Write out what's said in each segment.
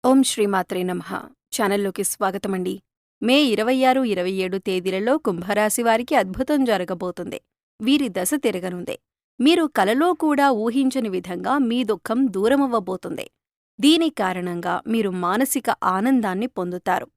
ఓం శ్రీమాత్రే నమః. ఛానల్లోకి స్వాగతమండి. మే 26, 27 తేదీలలో కుంభరాశి వారికి అద్భుతం జరగబోతుంది. వీరి దశ తిరగనుంది. మీరు కలలో కూడా ఊహించని విధంగా మీ దుఃఖం దూరమవ్వబోతుంది. దీని కారణంగా మీరు మానసిక ఆనందాన్ని పొందుతారు.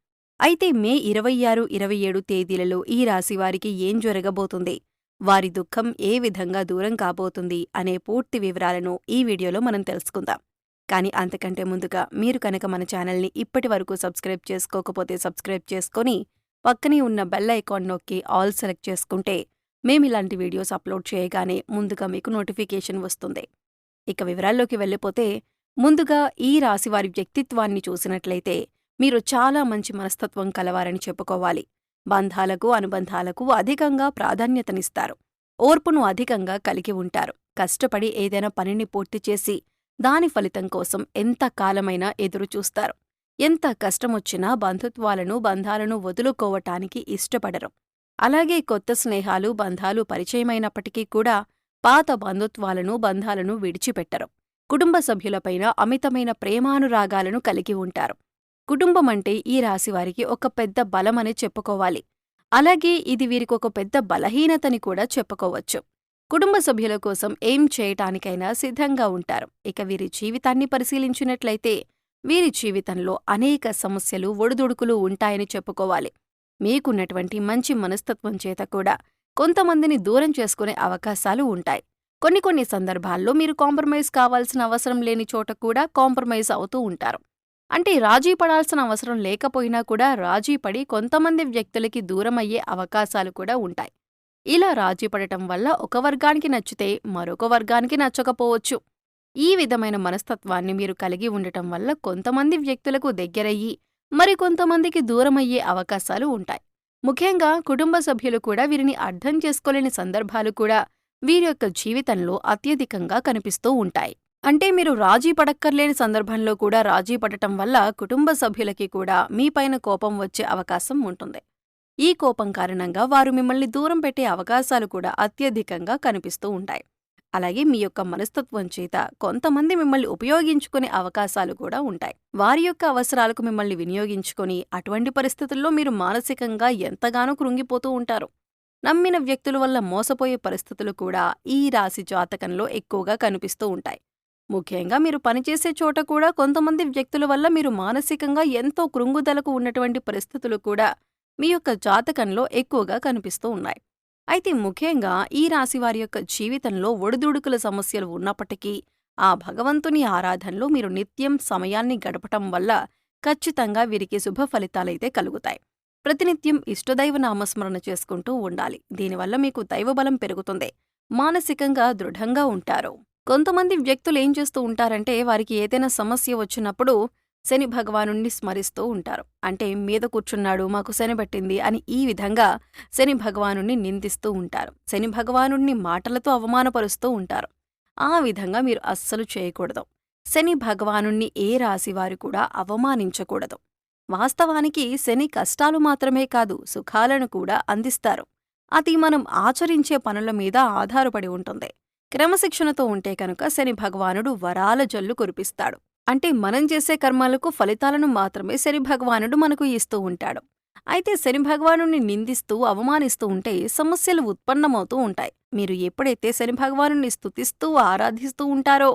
అయితే మే 26, 27 తేదీలలో ఈ రాశివారికి ఏం జరగబోతుంది, వారి దుఃఖం ఏ విధంగా దూరం కాబోతుంది అనే పూర్తి వివరాలను ఈ వీడియోలో మనం తెలుసుకుందాం. కానీ అంతకంటే ముందుగా మీరు కనుక మన ఛానల్ని ఇప్పటి వరకు సబ్స్క్రైబ్ చేసుకోకపోతే సబ్స్క్రైబ్ చేసుకొని పక్కనే ఉన్న బెల్ ఐకాన్ నొక్కి ఆల్ సెలెక్ట్ చేసుకుంటే మేమిలాంటి వీడియోస్ అప్లోడ్ చేయగానే ముందుగా మీకు నోటిఫికేషన్ వస్తుంది. ఇక వివరాల్లోకి వెళ్ళిపోతే, ముందుగా ఈ రాశివారి వ్యక్తిత్వాన్ని చూసినట్లయితే మీరు చాలా మంచి మనస్తత్వం కలవారని చెప్పుకోవాలి. బంధాలకు అనుబంధాలకు అధికంగా ప్రాధాన్యతనిస్తారు. ఓర్పును అధికంగా కలిగి ఉంటారు. కష్టపడి ఏదైనా పనిని పూర్తి చేసి దాని ఫలితం కోసం ఎంత కాలమైనా ఎదురుచూస్తారు. ఎంత కష్టమొచ్చినా బంధాలను వదులుకోవటానికి ఇష్టపడరు. అలాగే కొత్త స్నేహాలు, బంధాలు పరిచయమైనప్పటికీ కూడా పాత బంధాలను విడిచిపెట్టరు. కుటుంబ సభ్యులపైన అమితమైన ప్రేమానురాగాలను కలిగి ఉంటారు. కుటుంబమంటే ఈ రాశివారికి ఒక పెద్ద బలమని చెప్పుకోవాలి. అలాగే ఇది వీరికొక పెద్ద బలహీనతని కూడా చెప్పుకోవచ్చు. కుటుంబ సభ్యుల కోసం ఏం చేయటానికైనా సిద్ధంగా ఉంటారు. ఇక వీరి జీవితాన్ని పరిశీలించినట్లయితే వీరి జీవితంలో అనేక సమస్యలు, ఒడిదుడుకులు ఉంటాయని చెప్పుకోవాలి. మీకున్నటువంటి మంచి మనస్తత్వం చేత కూడా కొంతమందిని దూరం చేసుకునే అవకాశాలు ఉంటాయి. కొన్ని సందర్భాల్లో మీరు కాంప్రమైజ్ కావాల్సిన అవసరం లేని చోట కూడా కాంప్రమైజ్ అవుతూ ఉంటారు. అంటే రాజీ పడాల్సిన అవసరం లేకపోయినా కూడా రాజీ పడి కొంతమంది వ్యక్తులకి దూరమయ్యే అవకాశాలు కూడా ఉంటాయి. ఇలా రాజీపడటం వల్ల ఒక వర్గానికి నచ్చితే మరొక వర్గానికి నచ్చకపోవచ్చు. ఈ విధమైన మనస్తత్వాన్ని మీరు కలిగి ఉండటం వల్ల కొంతమంది వ్యక్తులకు దగ్గరయ్యి మరికొంతమందికి దూరమయ్యే అవకాశాలు ఉంటాయి. ముఖ్యంగా కుటుంబ సభ్యులు కూడా వీరిని అర్థం చేసుకోలేని సందర్భాలు కూడా వీరి యొక్క జీవితంలో అత్యధికంగా కనిపిస్తూ ఉంటాయి. అంటే మీరు రాజీ పడక్కర్లేని సందర్భంలో కూడా రాజీ పడటం వల్ల కుటుంబ సభ్యులకి కూడా మీపైన కోపం వచ్చే అవకాశం ఉంటుంది. ఈ కోపం కారణంగా వారు మిమ్మల్ని దూరం పెట్టే అవకాశాలు కూడా అత్యధికంగా కనిపిస్తూ ఉంటాయి. అలాగే మీ యొక్క మనస్తత్వం చేత కొంతమంది మిమ్మల్ని ఉపయోగించుకునే అవకాశాలు కూడా ఉంటాయి. వారి యొక్క అవసరాలకు మిమ్మల్ని వినియోగించుకొని అటువంటి పరిస్థితుల్లో మీరు మానసికంగా ఎంతగానో కృంగిపోతూ ఉంటారు. నమ్మిన వ్యక్తుల వల్ల మోసపోయే పరిస్థితులు కూడా ఈ రాశి జాతకంలో ఎక్కువగా కనిపిస్తూ ఉంటాయి. ముఖ్యంగా మీరు పనిచేసే చోట కూడా కొంతమంది వ్యక్తుల వల్ల మీరు మానసికంగా ఎంతో కృంగుదలకు ఉన్నటువంటి పరిస్థితులు కూడా మీ యొక్క జాతకంలో ఎక్కువగా కనిపిస్తూ ఉన్నాయి. అయితే ముఖ్యంగా ఈ రాశివారి యొక్క జీవితంలో ఒడిదుడుకుల సమస్యలు ఉన్నప్పటికీ ఆ భగవంతుని ఆరాధనలో మీరు నిత్యం సమయాన్ని గడపటం వల్ల ఖచ్చితంగా వీరికి శుభ ఫలితాలైతే కలుగుతాయి. ప్రతినిత్యం ఇష్టదైవ నామస్మరణ చేసుకుంటూ ఉండాలి. దీనివల్ల మీకు దైవబలం పెరుగుతుంది. మానసికంగా దృఢంగా ఉంటారు. కొంతమంది వ్యక్తులు ఏం చేస్తూ ఉంటారంటే, వారికి ఏదైనా సమస్య వచ్చినప్పుడు శని భగవానుణ్ణి స్మరిస్తూ ఉంటారు. అంటే మీద కూర్చున్నాడు, మాకు శని పట్టింది అని ఈ విధంగా శని భగవానుణ్ణి నిందిస్తూ ఉంటారు. శని భగవానుణ్ణి మాటలతో అవమానపరుస్తూ ఉంటారు. ఆ విధంగా మీరు అస్సలు చేయకూడదు. శని భగవానుణ్ణి ఏ రాశివారు కూడా అవమానించకూడదు. వాస్తవానికి శని కష్టాలు మాత్రమే కాదు, సుఖాలను కూడా అందిస్తారు. అది మనం ఆచరించే పనుల మీద ఆధారపడి ఉంటుంది. క్రమశిక్షణతో ఉంటే కనుక శని భగవానుడు వరాల జల్లు కురిపిస్తాడు. అంటే మనం చేసే కర్మాలకు ఫలితాలను మాత్రమే శని భగవానుడు మనకు ఇస్తూ ఉంటాడు. అయితే శని భగవానుని నిందిస్తూ అవమానిస్తూ ఉంటే సమస్యలు ఉత్పన్నమవుతూ ఉంటాయి. మీరు ఎప్పుడైతే శని భగవానుని స్తుతిస్తూ ఆరాధిస్తూ ఉంటారో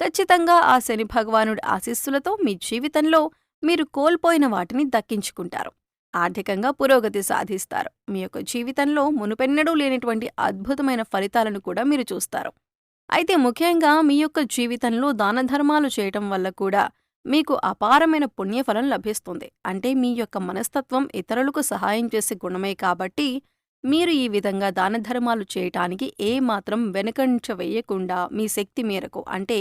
ఖచ్చితంగా ఆ శని భగవానుడి ఆశీస్సులతో మీ జీవితంలో మీరు కోల్పోయిన వాటిని దక్కించుకుంటారు. ఆర్థికంగా పురోగతి సాధిస్తారు. మీ యొక్క జీవితంలో మునుపెన్నడూ లేనటువంటి అద్భుతమైన ఫలితాలను కూడా మీరు చూస్తారు. అయితే ముఖ్యంగా మీ యొక్క జీవితంలో దానధర్మాలు చేయటం వల్ల కూడా మీకు అపారమైన పుణ్యఫలం లభిస్తుంది. అంటే మీ యొక్క మనస్తత్వం ఇతరులకు సహాయం చేసే గుణమే కాబట్టి మీరు ఈ విధంగా దానధర్మాలు చేయటానికి ఏమాత్రం వెనుకంచ వేయకుండా మీ శక్తి మేరకు, అంటే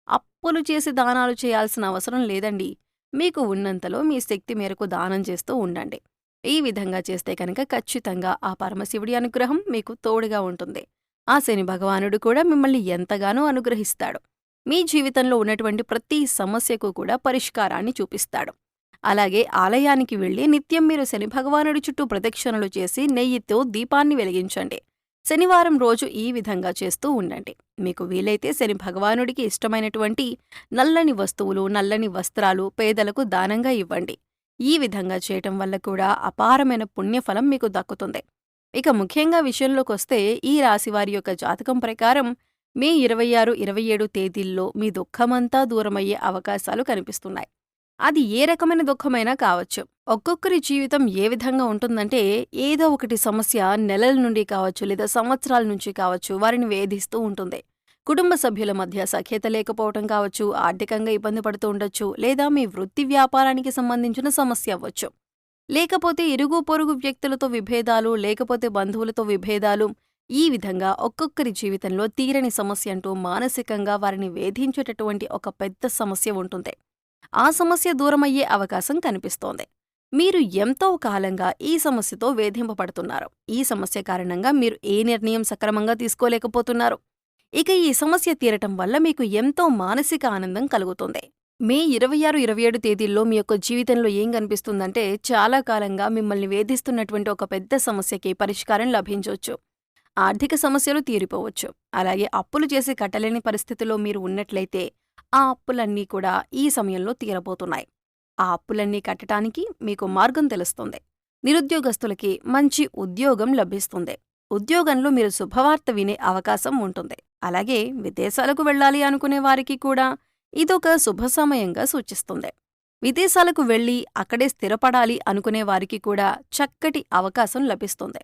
అప్పులు చేసి దానాలు చేయాల్సిన అవసరం లేదండి. మీకు ఉన్నంతలో మీ శక్తి మేరకు దానం చేస్తూ ఉండండి. ఈ విధంగా చేస్తే కనుక ఖచ్చితంగా ఆ పరమశివుడి అనుగ్రహం మీకు తోడుగా ఉంటుంది. ఆ శని భగవానుడు కూడా మిమ్మల్ని ఎంతగానో అనుగ్రహిస్తాడు. మీ జీవితంలో ఉన్నటువంటి ప్రతి సమస్యకు కూడా పరిష్కారాన్ని చూపిస్తాడు. అలాగే ఆలయానికి వెళ్లి నిత్యం మీరు శని భగవానుడి చుట్టూ ప్రదక్షిణలు చేసి నెయ్యితో దీపాన్ని వెలిగించండి. శనివారం రోజు ఈ విధంగా చేస్తూ ఉండండి. మీకు వీలైతే శని భగవానుడికి ఇష్టమైనటువంటి నల్లని వస్తువులు, నల్లని వస్త్రాలు పేదలకు దానంగా ఇవ్వండి. ఈ విధంగా చేయటం వల్ల కూడా అపారమైన పుణ్యఫలం మీకు దక్కుతుంది. ఇక ముఖ్యంగా విషయంలోకొస్తే ఈ రాశివారి యొక్క జాతకం ప్రకారం మే 26, 27 తేదీల్లో మీ దుఃఖమంతా దూరమయ్యే అవకాశాలు కనిపిస్తున్నాయి. అది ఏ రకమైన దుఃఖమైనా కావచ్చు. ఒక్కొక్కరి జీవితం ఏ విధంగా ఉంటుందంటే, ఏదో ఒకటి సమస్య నెలల నుండి కావచ్చు, లేదా సంవత్సరాల నుంచి కావచ్చు, వారిని వేధిస్తూ ఉంటుంది. కుటుంబ సభ్యుల మధ్య సఖ్యత లేకపోవటం కావచ్చు, ఆర్థికంగా ఇబ్బంది పడుతూ ఉండొచ్చు, లేదా మీ వృత్తి వ్యాపారానికి సంబంధించిన సమస్య అవ్వచ్చు. లేకపోతే ఇరుగు పొరుగు వ్యక్తులతో విభేదాలు, లేకపోతే బంధువులతో విభేదాలు. ఈ విధంగా ఒక్కొక్కరి జీవితంలో తీరని సమస్య అంటూ మానసికంగా వారిని వేధించేటటువంటి ఒక పెద్ద సమస్య ఉంటుంది. ఆ సమస్య దూరమయ్యే అవకాశం కనిపిస్తోంది. మీరు ఎంతో కాలంగా ఈ సమస్యతో వేధింపబడుతున్నారు. ఈ సమస్య కారణంగా మీరు ఏ నిర్ణయం సక్రమంగా తీసుకోలేకపోతున్నారు. ఇక ఈ సమస్య తీరటం వల్ల మీకు ఎంతో మానసిక ఆనందం కలుగుతుంది. మే 26, 27 తేదీల్లో మీ యొక్క జీవితంలో ఏం కనిపిస్తుందంటే, చాలా కాలంగా మిమ్మల్ని వేధిస్తున్నటువంటి ఒక పెద్ద సమస్యకి పరిష్కారం లభించొచ్చు. ఆర్థిక సమస్యలు తీరిపోవచ్చు. అలాగే అప్పులు చేసి కట్టలేని పరిస్థితిలో మీరు ఉన్నట్లయితే ఆ అప్పులన్నీ కూడా ఈ సమయంలో తీరబోతున్నాయి. ఆ అప్పులన్నీ కట్టటానికి మీకు మార్గం తెలుస్తుంది. నిరుద్యోగస్తులకి మంచి ఉద్యోగం లభిస్తుంది. ఉద్యోగంలో మీరు శుభవార్త వినే అవకాశం ఉంటుంది. అలాగే విదేశాలకు వెళ్ళాలి అనుకునే వారికి కూడా ఇదొక శుభ సమయంగా సూచిస్తుంది. విదేశాలకు వెళ్లి అక్కడే స్థిరపడాలి అనుకునే వారికి కూడా చక్కటి అవకాశం లభిస్తుంది.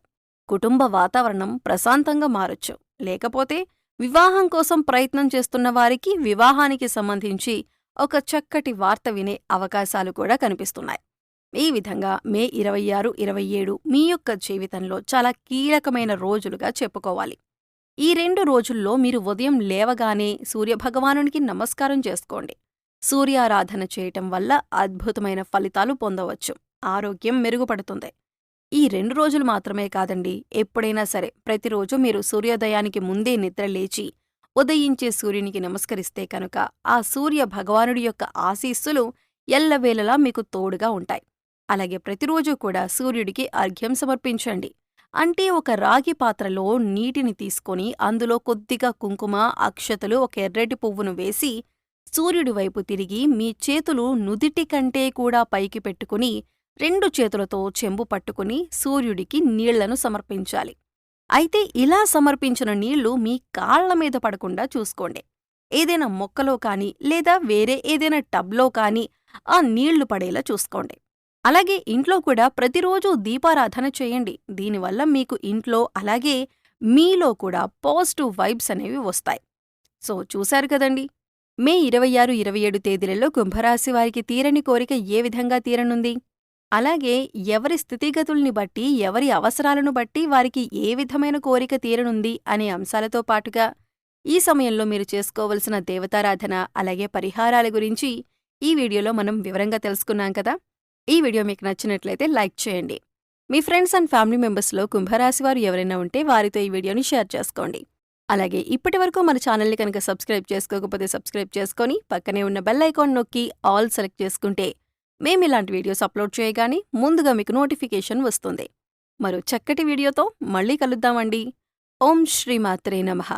కుటుంబ వాతావరణం ప్రశాంతంగా మారొచ్చు. లేకపోతే వివాహం కోసం ప్రయత్నం చేస్తున్న వారికి వివాహానికి సంబంధించి ఒక చక్కటి వార్త వినే అవకాశాలు కూడా కనిపిస్తున్నాయి. ఈ విధంగా మే 26, 27 మీ యొక్క జీవితంలో చాలా కీలకమైన రోజులుగా చెప్పుకోవాలి. ఈ 2 రోజుల్లో మీరు ఉదయం లేవగానే సూర్యభగవానునికి నమస్కారం చేసుకోండి. సూర్యారాధన చేయటం వల్ల అద్భుతమైన ఫలితాలు పొందవచ్చు. ఆరోగ్యం మెరుగుపడుతుంది. ఈ 2 రోజులు మాత్రమే కాదండి, ఎప్పుడైనా సరే ప్రతిరోజు మీరు సూర్యోదయానికి ముందే నిద్రలేచి ఉదయించే సూర్యునికి నమస్కరిస్తే కనుక ఆ సూర్య భగవానుడి యొక్క ఆశీస్సులు ఎల్లవేళలా మీకు తోడుగా ఉంటాయి. అలాగే ప్రతిరోజు కూడా సూర్యుడికి అర్ఘ్యం సమర్పించండి. అంటే ఒక రాగి పాత్రలో నీటిని తీసుకొని అందులో కొద్దిగా కుంకుమ, అక్షతలు, ఒక ఎర్రటి పువ్వును వేసి సూర్యుడి వైపు తిరిగి మీ చేతులు నుదిటి కంటే కూడా పైకి పెట్టుకుని 2 చేతులతో చెంబు పట్టుకుని సూర్యుడికి నీళ్లను సమర్పించాలి. అయితే ఇలా సమర్పించిన నీళ్లు మీ కాళ్ల మీద పడకుండా చూసుకోండి. ఏదైనా మొక్కలో కానీ లేదా వేరే ఏదైనా టబ్లో కానీ ఆ నీళ్లు పడేలా చూసుకోండి. అలాగే ఇంట్లో కూడా ప్రతిరోజూ దీపారాధన చేయండి. దీనివల్ల మీకు ఇంట్లో అలాగే మీలో కూడా పాజిటివ్ వైబ్స్ అనేవి వస్తాయి. సో చూశారు కదండి, మే 26, 27 తేదీలలో కుంభరాశి వారికి తీరని కోరిక ఏ విధంగా తీరనుంది, అలాగే ఎవరి స్థితిగతుల్ని బట్టి, ఎవరి అవసరాలను బట్టి వారికి ఏ విధమైన కోరిక తీరనుంది అనే అంశాలతో పాటుగా ఈ సమయంలో మీరు చేసుకోవలసిన దేవతారాధన అలాగే పరిహారాల గురించి ఈ వీడియోలో మనం వివరంగా తెలుసుకున్నాం కదా. ఈ వీడియో మీకు నచ్చినట్లయితే లైక్ చేయండి. మీ ఫ్రెండ్స్ అండ్ ఫ్యామిలీ మెంబర్స్లో కుంభరాశి వారు ఎవరైనా ఉంటే వారితో ఈ వీడియోని షేర్ చేసుకోండి. అలాగే ఇప్పటివరకు మన ఛానల్ని కనుక సబ్స్క్రైబ్ చేసుకోకపోతే సబ్స్క్రైబ్ చేసుకొని పక్కనే ఉన్న బెల్ ఐకాన్ నొక్కి ఆల్ సెలెక్ట్ చేసుకుంటే మేమిలాంటి వీడియోస్ అప్లోడ్ చేయగానే ముందుగా మీకు నోటిఫికేషన్ వస్తుంది. మరో చక్కటి వీడియోతో మళ్ళీ కలుద్దామండి. ఓం శ్రీమాత్రే నమః.